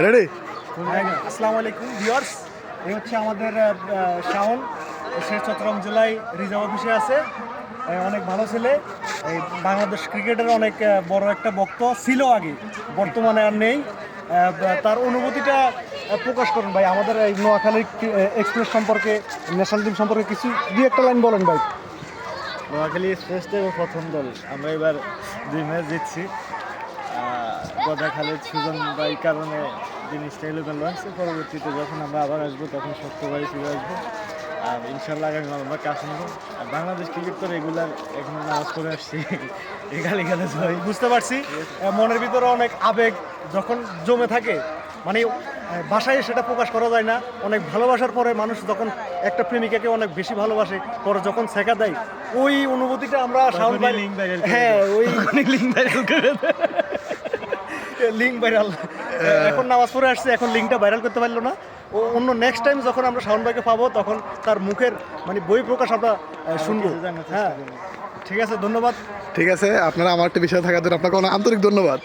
Ready? আসসালামু আলাইকুম viewers, এই হচ্ছে আমাদের শাওন, সে চট্টগ্রাম জেলায় রিজার্ভ অফিসে আছে। অনেক ভালো ছেলে, এই বাংলাদেশ ক্রিকেটের অনেক বড় একটা ভক্ত ছিল আগে, বর্তমানে আর নেই। তার অনুভূতিটা প্রকাশ করুন ভাই, আমাদের এই নোয়াখালীর এক্সপ্রেস সম্পর্কে, ন্যাশনাল টিম সম্পর্কে কিছু দুই একটা লাইন বলেন ভাই। নোয়াখালী এক্সপ্রেসটা প্রথম দল, আমরা এবার 2 ম্যাচ জিতছি। গদা খালেদ সুজন ভাই কারণে জিনিসটা এলোমেলো হয়েছে। পরবর্তীতে যখন আমরা আবার আসবো তখন শক্তভাবে ফিরে আসবো, আর ইনশাল্লাহ আগামী আমরা কাজ নেবো। আর বাংলাদেশ ক্রিকেট তো রেগুলার এখন নামাজ পড়ে আসছি, এই গালি গালাজ হয়। বুঝতে পারছি, মনের ভিতরে অনেক আবেগ যখন জমে থাকে, মানে ভাষায় সেটা প্রকাশ করা যায় না। অনেক ভালোবাসার পরে মানুষ যখন একটা প্রেমিকাকে অনেক বেশি ভালোবাসে, পরে যখন ছেঁকা দেয়, ওই অনুভূতিটা আমরা শাওন ভাই, হ্যাঁ ওই লিঙ্ক ভাইরাল করে লিঙ্ক ভাইরাল। এখন নামাজ পড়ে আসছে, এখন লিঙ্কটা ভাইরাল করতে পারলো না। ও অন্য নেক্সট টাইম যখন আমরা শাওন ভাইকে পাবো তখন তার মুখের মানে বই প্রকাশ আমরা শুনবো। হ্যাঁ ঠিক আছে, ধন্যবাদ। ঠিক আছে, আপনারা আমার একটা বিষয় থাকার জন্য আপনাকে অনেক আন্তরিক ধন্যবাদ।